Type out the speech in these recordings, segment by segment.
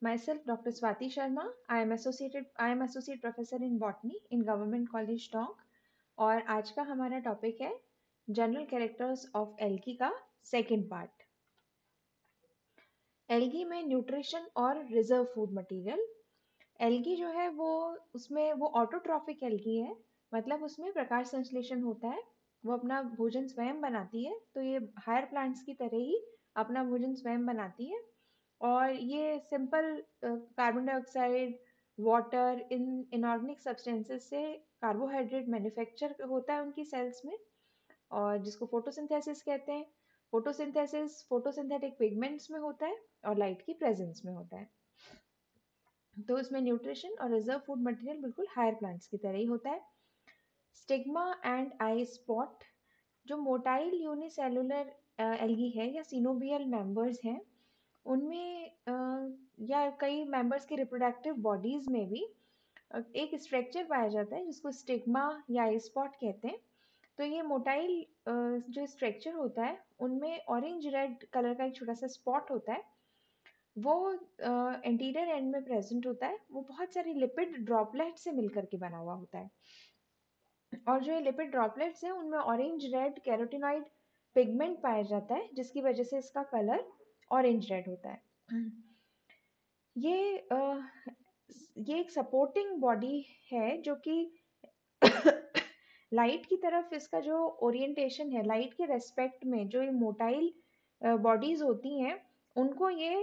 Myself, Dr. Swati Sharma. I am associate professor in botany in Government College Tonk. और आज का हमारा topic है जनरल कैरेक्टर्स ऑफ एल्गी का second part. Algae में nutrition और रिजर्व फूड मटेरियल। एल्गी जो है वो ऑटोट्रॉफिक एल्गी है, मतलब उसमें प्रकाश संश्लेषण होता है। वो अपना भोजन स्वयं बनाती है, तो ये हायर प्लांट्स की तरह ही अपना भोजन स्वयं बनाती है। और ये सिंपल कार्बन डाइऑक्साइड, वाटर, इन इनऑर्गेनिक सब्सटेंसेस से कार्बोहाइड्रेट मैन्युफैक्चर होता है उनकी सेल्स में, और जिसको फोटोसिंथेसिस कहते हैं। फोटोसिंथेसिस फोटोसिंथेटिक पिगमेंट्स में होता है और लाइट की प्रेजेंस में होता है। तो इसमें न्यूट्रिशन और रिजर्व फूड मटेरियल बिल्कुल हायर प्लांट्स की तरह ही होता है। स्टिग्मा एंड आई स्पॉट, जो मोटाइल यूनिसेलुलर एल्गी है या सिनोबियल मेंबर्स हैं, उनमें या कई मेंबर्स के रिप्रोडक्टिव बॉडीज में भी एक स्ट्रक्चर पाया जाता है जिसको स्टिग्मा या आई स्पॉट कहते हैं। तो ये मोटाइल जो स्ट्रक्चर होता है उनमें ऑरेंज रेड कलर का एक छोटा सा स्पॉट होता है। वो एंटीरियर एंड में प्रेजेंट होता है। वो बहुत सारे लिपिड ड्रॉपलेट से मिलकर के बना हुआ होता है, और जो ये लिपिड ड्रॉपलेट्स हैं उनमें ऑरेंज रेड कैरोटिनॉइड पिगमेंट पाया जाता है, जिसकी वजह से इसका कलर ऑरेंज रेड होता है। ये ये एक सपोर्टिंग बॉडी है जो कि लाइट की तरफ इसका जो ओरिएंटेशन है, लाइट के रेस्पेक्ट में जो ये मोटाइल बॉडीज होती हैं उनको ये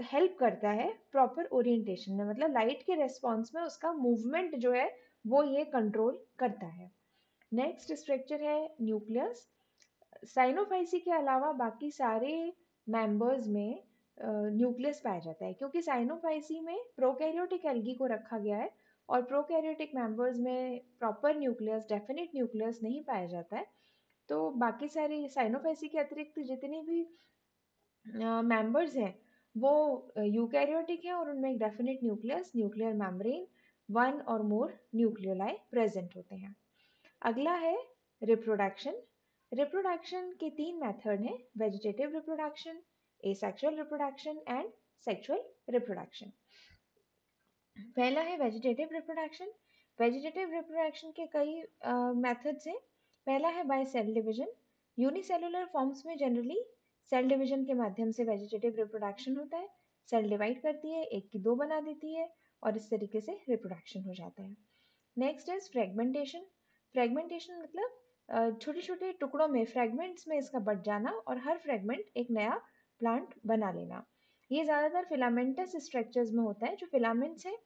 हेल्प करता है प्रॉपर ओरिएंटेशन में, मतलब लाइट के रेस्पॉन्स में उसका मूवमेंट जो है वो ये कंट्रोल करता है। नेक्स्ट स्ट्रक्चर है न्यूक्लियस। साइनोफाइसी के अलावा बाकी सारे मेंबर्स में न्यूक्लियस पाया जाता है, क्योंकि साइनोफाइसी में प्रोकैरियोटिक एल्गी को रखा गया है और प्रोकैरियोटिक मेंबर्स में प्रॉपर न्यूक्लियस, डेफिनेट न्यूक्लियस नहीं पाया जाता है। तो बाकी सारे साइनोफाइसी के अतिरिक्त जितने भी मेंबर्स हैं वो यूकैरियोटिक हैं और उनमें एक definite nucleus, nuclear membrane, one और मोर न्यूक्लियोलाई प्रेजेंट होते हैं। अगला है रिप्रोडक्शन। रिप्रोडक्शन के तीन मेथड हैं: vegetative reproduction, asexual reproduction and sexual reproduction. पहला है वेजिटेटिव रिप्रोडक्शन। वेजिटेटिव रिप्रोडक्शन के कई मेथड्स हैं। पहला है by cell division. Unicellular forms में जनरली सेल डिवीजन के माध्यम से वेजिटेटिव रिप्रोडक्शन होता है। सेल डिवाइड करती है, एक की दो बना देती है, और इस तरीके से रिप्रोडक्शन हो जाता है। Next is fragmentation. फ्रेगमेंटेशन मतलब छोटे छोटे टुकड़ों में, फ्रेगमेंट्स में इसका बट जाना और हर फ्रेगमेंट एक नया प्लांट बना लेना। ये ज़्यादातर फिलामेंटस स्ट्रक्चर्स में होता है। जो फिलामेंट्स हैं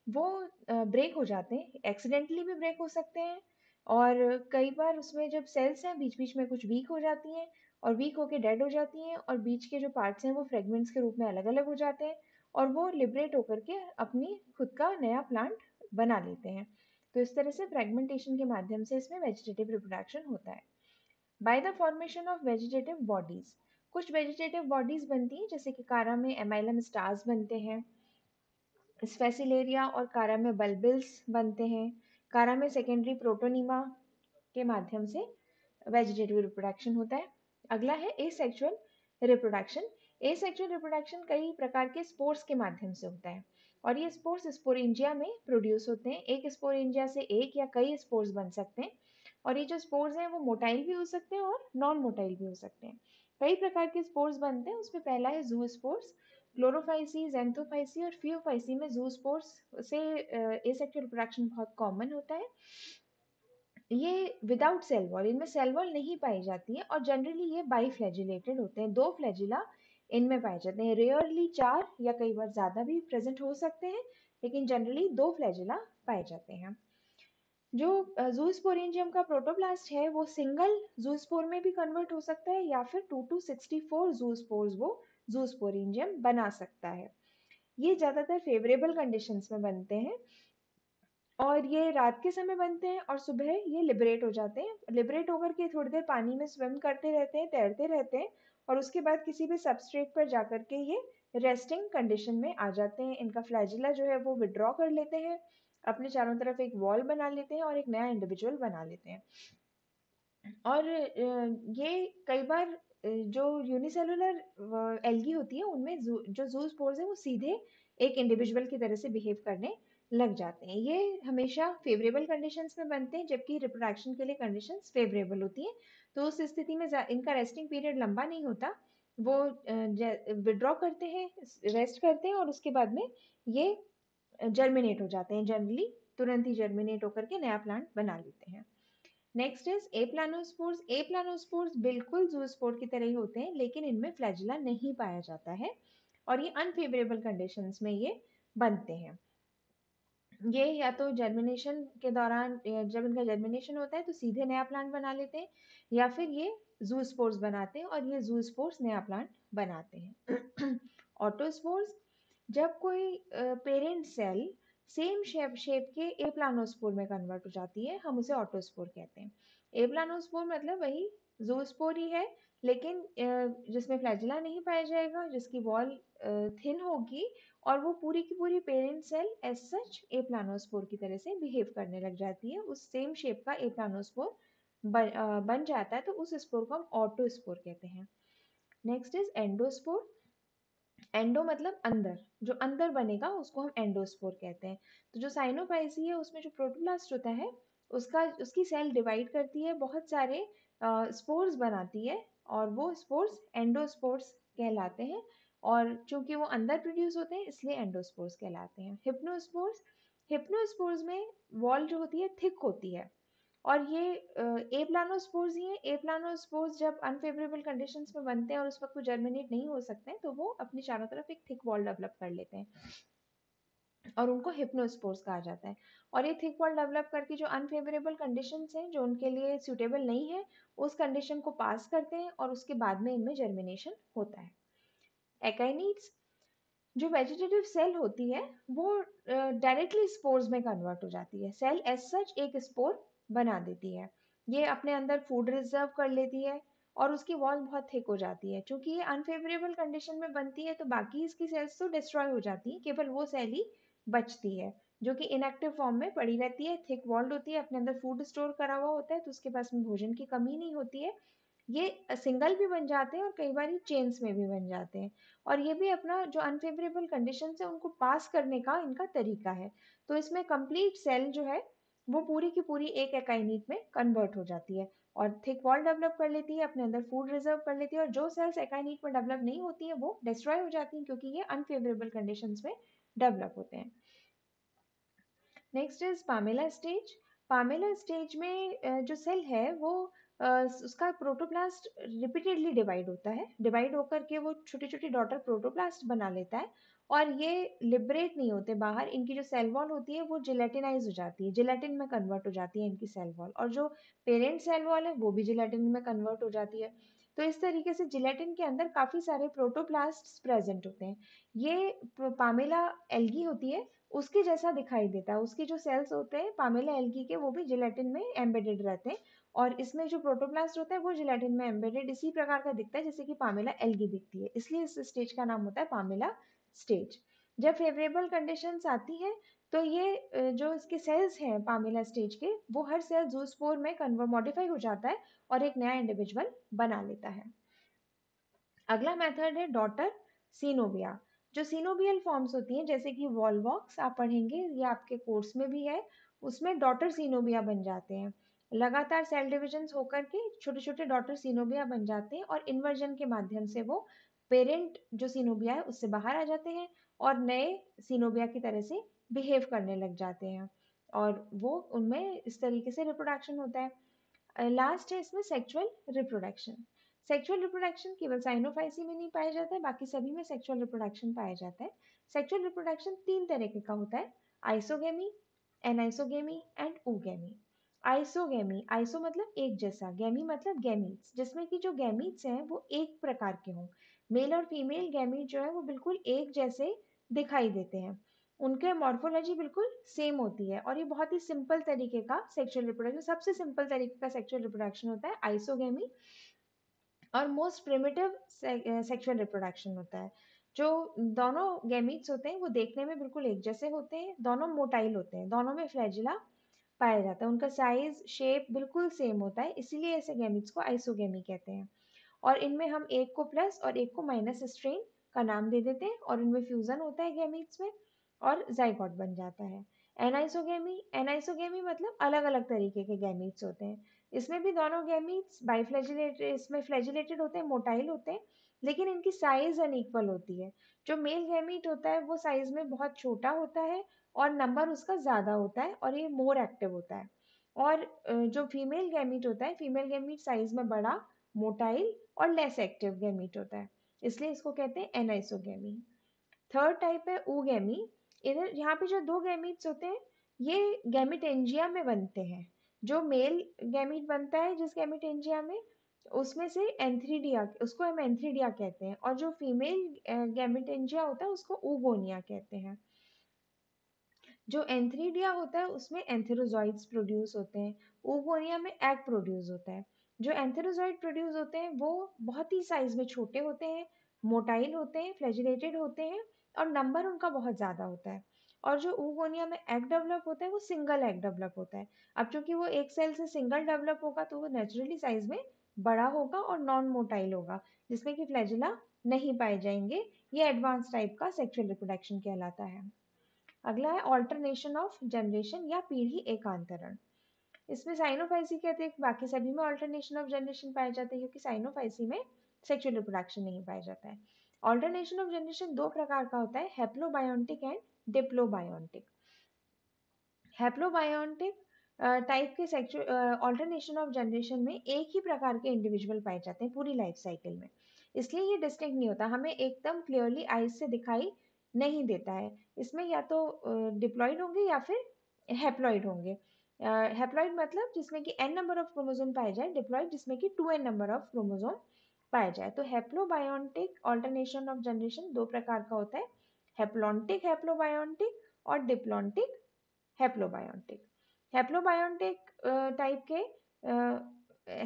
वो ब्रेक हो जाते हैं, एक्सीडेंटली भी ब्रेक हो सकते हैं, और कई बार उसमें जब सेल्स हैं बीच बीच में कुछ वीक हो जाती हैं और वीक होके डेड हो जाती हैं, और बीच के जो पार्ट्स हैं वो फ्रेगमेंट्स के रूप में अलग अलग हो जाते हैं, और वो लिबरेट होकर के अपनी खुद का नया प्लांट बना लेते हैं। तो इस तरह से फ्रेगमेंटेशन के माध्यम से इसमें वेजिटेटिव रिप्रोडक्शन होता है। By the formation of vegetative bodies, कुछ वेजिटेटिव बॉडीज बनती हैं, जैसे कि कारा में एमाइलम स्टार्स बनते हैं, स्पेसिलेरिया और कारा में बल्बिल्स बनते हैं। कारा में सेकेंडरी प्रोटोनीमा के माध्यम से वेजिटेटिव रिप्रोडक्शन होता है। अगला है एसेक्सुअल रिप्रोडक्शन। एसेक्सुअल रिप्रोडक्शन कई प्रकार के स्पोर्स के माध्यम से होता है, और ये स्पोर्स स्पोरेंजिया में प्रोड्यूस होते हैं। एक स्पोरेंजिया से एक या कई स्पोर्स बन सकते हैं, और ये जो स्पोर्स हैं वो मोटाइल भी हो सकते हैं और नॉन मोटाइल भी हो सकते हैं। कई प्रकार के स्पोर्स बनते हैं, उसमें पहला है जू स्पोर्स। क्लोरोफाइसी, जेंथोफाइसी और फियोफाइसी में जू स्पोर्स से एसेक्सुअल रिप्रोडक्शन बहुत कॉमन होता है। ये विदाउट सेल वॉल, इनमें सेल वॉल नहीं पाई जाती है, और जनरली ये बाईफ्लैजिलेटेड होते हैं, दो फ्लैजिला इनमें पाए जाते हैं। रेयरली चार या कई बार ज्यादा भी प्रेजेंट हो सकते हैं, लेकिन जनरली दो फ्लैजिला पाए जाते हैं। जो जूस्पोरेंजियम का प्रोटोप्लास्ट है वो सिंगल जूस्पोर में भी कन्वर्ट हो सकता है, या फिर 2 to 64 जूस्पोर्स वो जूस्पोरेंजियम बना सकता है। ये ज्यादातर फेवरेबल कंडीशंस में बनते हैं, और ये रात के समय बनते हैं और सुबह ये लिबरेट हो जाते हैं। लिबरेट होकर के थोड़ी देर पानी में स्विम करते रहते हैं, तैरते रहते हैं, और उसके बाद किसी भी सबस्ट्रेट पर जाकर के ये रेस्टिंग कंडीशन में आ जाते हैं। इनका फ्लैजिला जो है वो विड्रॉ कर लेते हैं, अपने चारों तरफ एक वॉल बना लेते हैं और एक नया इंडिविजुअल बना लेते हैं। और ये कई बार जो यूनिसेलुलर एल्गी होती है उनमें जो ज़ूस्पोर्स है वो सीधे एक इंडिविजुअल की तरह से बिहेव करने लग जाते हैं। ये हमेशा फेवरेबल कंडीशंस में बनते हैं जबकि रिप्रोडक्शन के लिए कंडीशंस फेवरेबल होती हैं। तो उस स्थिति में इनका रेस्टिंग पीरियड लंबा नहीं होता, वो विड्रॉ करते हैं, रेस्ट करते हैं और उसके बाद में ये जर्मिनेट हो जाते हैं, जनरली तुरंत ही जर्मिनेट होकर के नया प्लांट बना लेते हैं। Next is एप्लानोस्पोर्स। एप्लानोस्पोर्स बिल्कुल ज़ूस्पोर की तरह ही होते हैं लेकिन इनमें फ्लैजिला नहीं पाया जाता है और ये अनफेवरेबल कंडीशंस में ये बनते हैं। ये या तो जर्मिनेशन के दौरान जब इनका जर्मिनेशन होता है तो सीधे नया प्लांट बना लेते हैं या फिर ये ज़ूस्पोर्स बनाते हैं और ये ज़ूस्पोर्स नया प्लांट बनाते हैं। ऑटोस्पोर्स, जब कोई पेरेंट सेल सेम शेप के एप्लानोस्पोर में कन्वर्ट हो जाती है हम उसे ऑटोस्पोर कहते हैं। एप्लानोस्पोर मतलब वही ज़ूस्पोर ही है लेकिन जिसमें फ्लैजिला नहीं पाया जाएगा, जिसकी वॉल थिन होगी और वो पूरी की पूरी पेरेंट सेल एज सच एप्लानोस्पोर की तरह से बिहेव करने लग जाती है, उस सेम शेप का एप्लानोस्पोर बन जाता है तो उस स्पोर को हम ऑटोस्पोर कहते हैं। Next is endospore. एंडो मतलब अंदर, जो अंदर बनेगा उसको हम एंडोस्पोर कहते हैं। तो जो साइनोफाइसी है उसमें जो प्रोटोप्लास्ट होता है उसकी सेल डिवाइड करती है, बहुत सारे स्पोर्स बनाती है और वो स्पोर्स एंडोस्पोर्स कहलाते हैं और चूंकि वो अंदर प्रोड्यूस होते हैं इसलिए एंडोस्पोर्स कहलाते हैं। हिप्नोस्पोर्स, हिप्नोस्पोर्स में वॉल जो होती है थिक होती है और ये एप्लानोस्पोर्स ही हैं। एप्लानोस्पोर्स जब अनफेवरेबल कंडीशंस में बनते हैं और उस वक्त वो जर्मिनेट नहीं हो सकते हैं तो वो अपनी चारों तरफ एक थिक वॉल डेवलप कर लेते हैं और उनको हिप्नोस्पोर्स कहा जाता है। और ये थिक वॉल डेवलप करके जो अनफेवरेबल कंडीशंस हैं जो उनके लिए सूटेबल नहीं है उस कंडीशन को पास करते हैं और उसके बाद में इनमें जर्मिनेशन होता है। एकाइनीड्स, जो वेजिटेटिव सेल होती है वो डायरेक्टली स्पोर्स में कन्वर्ट हो जाती है। सेल एज सच एक स्पोर बना देती है, ये अपने अंदर फूड रिजर्व कर लेती है और उसकी वॉल बहुत थिक हो जाती है। क्योंकि ये अनफेवरेबल कंडीशन में बनती है तो बाकी इसकी सेल्स तो डिस्ट्रॉय हो जाती है, केवल वो सेल ही बचती है जो कि इनएक्टिव फॉर्म में पड़ी रहती है, थिक वॉल्ड होती है, अपने अंदर फूड स्टोर करा हुआ होता है तो उसके पास में भोजन की कमी नहीं होती है। ये सिंगल भी बन जाते हैं और कई बार ये चेन्स में भी बन जाते हैं और ये भी अपना जो अनफेवरेबल कंडीशन है उनको पास करने का इनका तरीका है। तो इसमें कंप्लीट सेल जो है वो पूरी की पूरी एक एकाइनीट में कन्वर्ट हो जाती है और थिक वॉल डेवलप कर लेती है, अपने अंदर फूड रिजर्व कर लेती है और जो सेल्स एकाइनीट में डेवलप नहीं होती हैं वो डिस्ट्रॉय हो जाती हैं क्योंकि ये अनफेवरेबल कंडीशंस में डेवलप होते हैं। Next is Pamela stage. Pamela stage में जो सेल है वो उसका प्रोटोप्लास्ट रिपीटेडली डिवाइड होता है, डिवाइड होकर के वो छोटी छोटी डॉटर प्रोटोप्लास्ट बना लेता है और ये लिबरेट नहीं होते बाहर, इनकी जो सेल वॉल होती है वो जिलेटिनाइज हो जाती है, जिलेटिन में कन्वर्ट हो जाती है इनकी सेल वॉल और जो पेरेंट सेल वॉल है वो भी जिलेटिन में कन्वर्ट हो जाती है। तो इस तरीके से जिलेटिन के अंदर काफी सारे प्रोटोप्लास्ट प्रेजेंट होते हैं। ये पामेला एल्गी होती है उसके जैसा दिखाई देता है, उसके जो सेल्स होते हैं पामेला एल्गी के वो भी जिलेटिन में एम्बेडेड रहते हैं और इसमें जो प्रोटोप्लास्ट होता है वो जिलेटिन में एम्बेडेड इसी प्रकार का दिखता है जैसे कि पामेला एल्गी दिखती है, इसलिए इस स्टेज का नाम होता है पामेला स्टेज। जब फेवरेबल कंडीशंस आती हैं तो ये जो इसके सेल्स हैं पामेला स्टेज के वो हर सेल जूस्पोर में कन्वर्ट मॉडिफाई हो जाता है और एक नया इंडिविजुअल बना लेता है। अगला मेथड है डॉटर सीनोबिया। जो सीनोबियल फॉर्म्स होती हैं जैसे कि वॉलवॉक्स आप पढ़ेंगे, ये आपके कोर्स में भी है, उसमें डॉटर सीनोबिया बन जाते हैं। लगातार सेल डिविजन होकर के छोटे छोटे डॉटर सीनोबिया बन जाते हैं और इन्वर्जन के माध्यम से वो पेरेंट जो सीनोबिया है उससे बाहर आ जाते हैं और नए सीनोबिया की तरह से बिहेव करने लग जाते हैं और वो उनमें इस तरीके से रिप्रोडक्शन होता है। लास्ट है इसमें सेक्सुअल रिप्रोडक्शन। सेक्सुअल रिप्रोडक्शन केवल साइनोफाइसी में नहीं पाया जाता है, बाकी सभी में सेक्सुअल रिप्रोडक्शन पाया जाता है। सेक्सुअल रिप्रोडक्शन तीन तरीके का होता है, isogamy, anisogamy and oogamy. Isogamy, iso मतलब एक जैसा, गेमी मतलब गैमीट्स, जिसमें कि जो गैमीट्स हैं वो एक प्रकार के हों, मेल और फीमेल गैमीट जो है वो बिल्कुल एक जैसे दिखाई देते हैं, उनके मॉर्फोलॉजी बिल्कुल सेम होती है और ये बहुत ही सिंपल तरीके का सेक्सुअल रिप्रोडक्शन, सबसे सिंपल तरीके का सेक्सुअल रिप्रोडक्शन होता है आइसोगेमी और मोस्ट प्रिमिटिव सेक्सुअल रिप्रोडक्शन होता है। जो दोनों गैमीट्स होते हैं वो देखने में बिल्कुल एक जैसे होते हैं, दोनों मोटाइल होते हैं, दोनों में फ्लैजिला पाया जाता है। उनका साइज शेप बिल्कुल सेम होता है, इसीलिए ऐसे गैमीट्स को आइसोगेमी कहते हैं। और इनमें हम एक को प्लस और एक को माइनस स्ट्रेन का नाम दे देते हैं और इनमें फ्यूजन होता है गैमीट्स में और जाइगोट बन जाता है। एनाइसोगेमी, एनाइसोगेमी मतलब अलग अलग तरीके के गैमीट्स होते हैं। इसमें भी दोनों गैमीट्स बाइफ्लैजिलेटेड, इसमें फ्लैजिलेटेड होते हैं, मोटाइल होते हैं, लेकिन इनकी साइज अनइक्वल होती है। जो मेल गैमीट होता है वो साइज में बहुत छोटा होता है और नंबर उसका ज़्यादा होता है और ये मोर एक्टिव होता है। और जो फीमेल गैमीट होता है, फीमेल गैमीट साइज में बड़ा, मोटाइल और लेस एक्टिव गैमीट होता है, इसलिए इसको कहते हैं एनाइसोगेमी। थर्ड टाइप है ooगेमी। इधर यहाँ पे जो दो गैमीट्स होते हैं ये गैमीटेंजिया में बनते हैं। जो मेल गैमीट बनता है जिस गैमीटेंजिया में, उसमें से एंथ्रीडिया, उसको हम एंथ्रीडिया कहते हैं, और जो फीमेल गैमीटेंजिया होता है उसको ooगोनिया कहते हैं। जो एंथ्रीडिया होता है उसमें एंथेरोजॉइड्स प्रोड्यूस होते हैं, ooगोनिया में एग प्रोड्यूस होता है। जो एंथेरोजॉइड प्रोड्यूस होते हैं वो बहुत ही साइज में छोटे होते हैं, मोटाइल होते हैं, फ्लैजिलेटेड होते हैं और नंबर उनका बहुत ज़्यादा होता है। और जो ooगोनिया में एग डेवलप होता है वो सिंगल एग डेवलप होता है। अब चूंकि वो एक सेल से सिंगल डेवलप होगा तो वो नेचुरली साइज में बड़ा होगा और नॉन मोटाइल होगा, जिसमें कि फ्लैजिला नहीं पाए जाएंगे। ये एडवांस टाइप का सेक्सुअल रिप्रोडक्शन कहलाता है। अगला है ऑल्टरनेशन ऑफ जनरेशन या पीढ़ी एकांतरण। इसमें साइनोफाइसी के अतिरिक्त बाकी सभी में ऑल्टरनेशन ऑफ जनरेशन पाए जाते हैं, क्योंकि साइनोफाइसी में सेक्सुअल रिप्रोडक्शन नहीं पाया जाता है। ऑल्टरनेशन ऑफ जनरेशन दो प्रकार का होता है, हैप्लोबायोन्टिक एंड डिप्लोबायोन्टिक। हैप्लोबायोन्टिक टाइप के सेक्सुअल ऑल्टरनेशन ऑफ जनरेशन में एक ही प्रकार के इंडिविजुअल पाए जाते हैं पूरी लाइफ साइकिल में, इसलिए ये डिस्टिंक्ट नहीं होता, हमें एकदम क्लियरली आइज से दिखाई नहीं देता है। इसमें या तो डिप्लॉयड होंगे या फिर हैप्लॉयड होंगे। हैप्लॉयड मतलब जिसमें कि n नंबर ऑफ क्रोमोसोम पाए जाए, डिप्लॉयड जिसमें कि 2n नंबर ऑफ क्रोमोसोम पाया जाए। तो हैप्लोबायोन्टिक ऑल्टरनेशन ऑफ जनरेशन दो प्रकार का होता है, हैप्लॉन्टिक हैप्लोबायोन्टिक और डिप्लॉन्टिक हैप्लोबायोन्टिक। हैप्लोबायोन्टिक टाइप के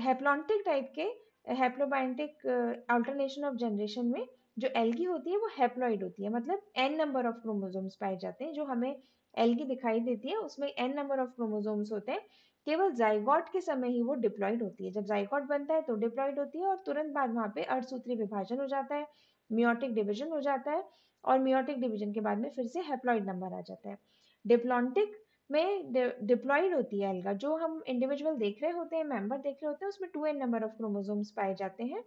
हैप्लॉन्टिक टाइप के हैप्लोबायोन्टिक अल्टरनेशन ऑफ जनरेशन में जो एल्गी होती है वो हैप्लॉइड होती है, मतलब n नंबर ऑफ क्रोमोसोम्स पाए जाते हैं। जो हमें एल्गी दिखाई देती है उसमें n नंबर ऑफ क्रोमोसोम्स होते हैं। केवल जाइगोट के समय ही वो डिप्लॉइड होती है, जब जाइगोट बनता है तो डिप्लॉइड होती है और तुरंत बाद वहाँ पे अर्धसूत्री विभाजन हो जाता है, मियोटिक डिवीजन हो जाता है और मियोटिक डिवीजन के बाद में फिर से हैप्लॉइड नंबर आ जाता है। डिप्लॉन्टिक में डिप्लॉइड होती है एल्गा, जो हम इंडिविजुअल देख रहे होते हैं, मेंबर देख रहे होते हैं, उसमें 2n नंबर ऑफ क्रोमोसोम्स पाए जाते हैं।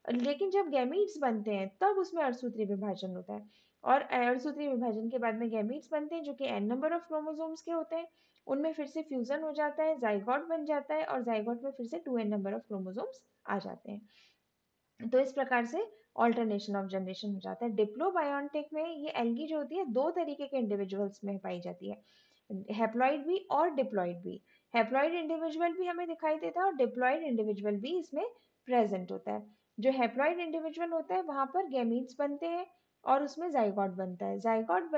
लेकिन जब गैमीट्स बनते हैं तब उसमें अर्धसूत्री विभाजन होता है और अर्धसूत्री विभाजन के बाद में गैमीट्स बनते हैं जो कि n नंबर ऑफ क्रोमोसोम्स के होते हैं। उनमें फिर से फ्यूजन हो जाता है, जाइगोट बन जाता है और जाइगोट में फिर से 2n नंबर ऑफ क्रोमोसोम्स आ जाते हैं। तो इस प्रकार से ऑल्टरनेशन ऑफ जनरेशन हो जाता है। डिप्लोबायोन्टिक में ये एल्गी जो होती है दो तरीके के इंडिविजुअल्स में पाई जाती है, हैप्लॉइड भी और डिप्लॉइड भी। हैप्लॉइड इंडिविजुअल भी हमें दिखाई देता है और डिप्लॉइड इंडिविजुअल भी इसमें प्रेजेंट होता है। जो हैप्लॉइड इंडिविजुअल होता है वहां पर गैमीट्स बनते हैं और उसमें जाइगोट बनता है। जाइगोट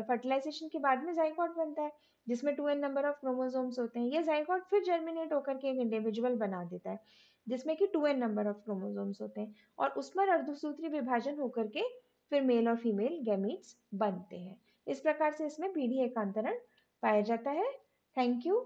फर्टिलाइजेशन के बाद में जाइगोट बनता है जिसमें 2n नंबर ऑफ क्रोमोसोम्स होते हैं। ये जाइगोट फिर जर्मिनेट होकर के एक इंडिविजुअल बना देता है जिसमें कि 2n नंबर ऑफ क्रोमोसोम्स होते हैं और उस पर अर्धसूत्री विभाजन होकर के फिर मेल और फीमेल गैमीट्स बनते हैं। इस प्रकार से इसमें पीढ़ी एकांतरण पाया जाता है। Thank you.